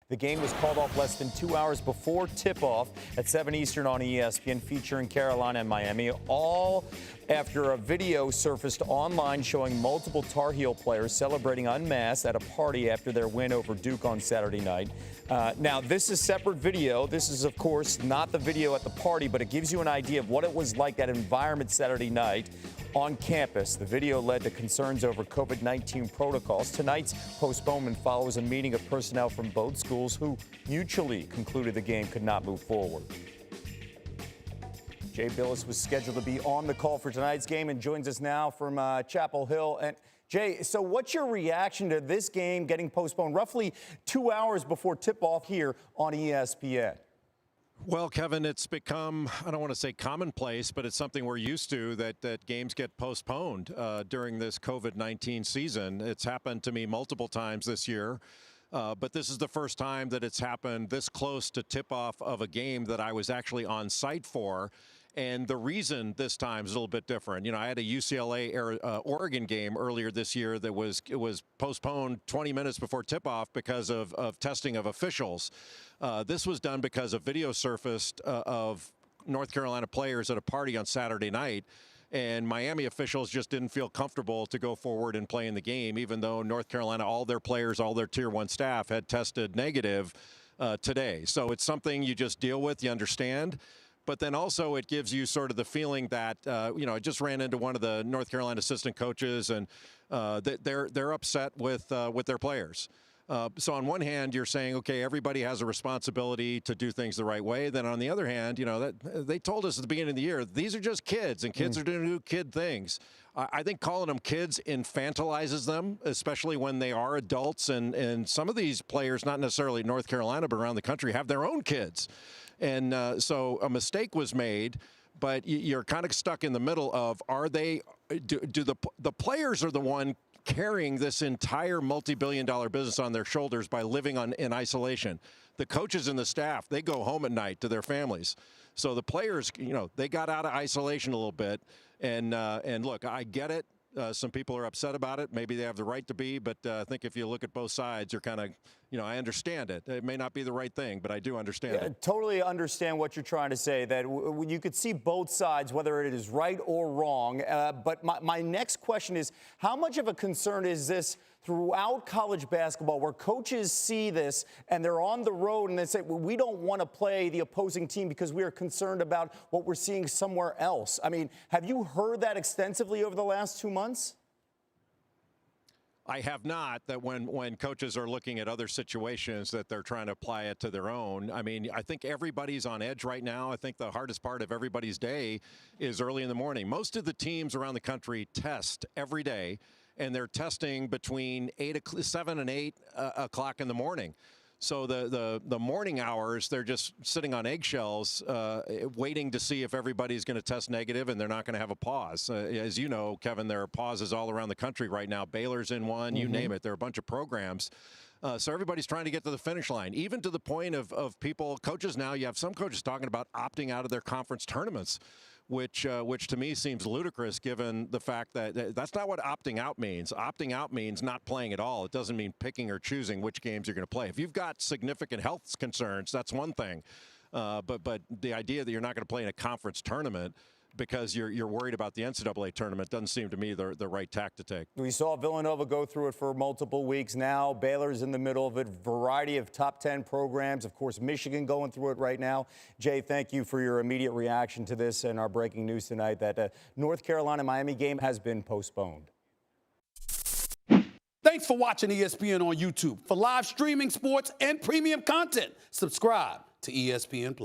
The game was called off less than 2 hours before tip-off at 7 Eastern on ESPN, featuring Carolina and Miami, all after a video surfaced online showing multiple Tar Heel players celebrating unmasked at a party after their win over Duke on Saturday night. Now, this is separate video. This is, of course, not the video at the party, but it gives you an idea of what it was like, that environment Saturday night on campus. The video led to concerns over COVID-19 protocols. Tonight's postponement follows a meeting of personnel from both schools who mutually concluded the game could not move forward. Jay Billis was scheduled to be on the call for tonight's game and joins us now from Chapel Hill. And Jay, so what's your reaction to this game getting postponed roughly 2 hours before tip-off here on ESPN? Well, Kevin, it's become, I don't want to say commonplace, but it's something we're used to, that games get postponed during this COVID-19 season. It's happened to me multiple times this year, but this is the first time that it's happened this close to tip-off of a game that I was actually on site for. And the reason this time is a little bit different. You know, I had a UCLA-Oregon game earlier this year that was postponed 20 minutes before tip-off because of testing of officials. This was done because a video surfaced of North Carolina players at a party on Saturday night, and Miami officials just didn't feel comfortable to go forward and play in the game, even though North Carolina, all their players, all their Tier 1 staff had tested negative today. So it's something you just deal with, you understand. But then also it gives you sort of the feeling that, you know, I just ran into one of the North Carolina assistant coaches, and they're upset with their players. So on one hand, you're saying, okay, everybody has a responsibility to do things the right way. Then on the other hand, you know, that they told us at the beginning of the year, these are just kids, and kids are going to do kid things. I think calling them kids infantilizes them, especially when they are adults. And some of these players, not necessarily North Carolina, but around the country, have their own kids. And so a mistake was made, but you're kind of stuck in the middle of, do the players are the one carrying this entire multi-billion-dollar business on their shoulders by living in isolation. The coaches and the staff, they go home at night to their families. So the players, you know, they got out of isolation a little bit. And look, I get it. Some people are upset about it. Maybe they have the right to be, but I think if you look at both sides, you're kind of, you know, I understand it. It may not be the right thing, but I do understand it. I totally understand what you're trying to say, that you could see both sides, whether it is right or wrong. But my next question is, how much of a concern is this throughout college basketball, where coaches see this and they're on the road and they say, well, we don't want to play the opposing team because we are concerned about what we're seeing somewhere else? I mean, have you heard that extensively over the last 2 months? I have not, that when coaches are looking at other situations that they're trying to apply it to their own. I mean, I think everybody's on edge right now. I think the hardest part of everybody's day is early in the morning. Most of the teams around the country test every day, and they're testing between 7 and 8 o'clock in the morning. So the morning hours, they're just sitting on eggshells, waiting to see if everybody's going to test negative, and they're not going to have a pause. As you know, Kevin, there are pauses all around the country right now. Baylor's in one, you name it. There are a bunch of programs. So everybody's trying to get to the finish line, even to the point of people, coaches now, you have some coaches talking about opting out of their conference tournaments, which to me seems ludicrous, given the fact that that's not what opting out means. Opting out means not playing at all. It doesn't mean picking or choosing which games you're going to play. If you've got significant health concerns, that's one thing. But the idea that you're not going to play in a conference tournament because you're worried about the NCAA tournament doesn't seem to me the right tack to take. We saw Villanova go through it for multiple weeks now. Baylor's in the middle of it. Variety of top 10 programs. Of course, Michigan going through it right now. Jay, thank you for your immediate reaction to this and our breaking news tonight that North Carolina-Miami game has been postponed. Thanks for watching ESPN on YouTube. For live streaming, sports, and premium content, subscribe to ESPN+.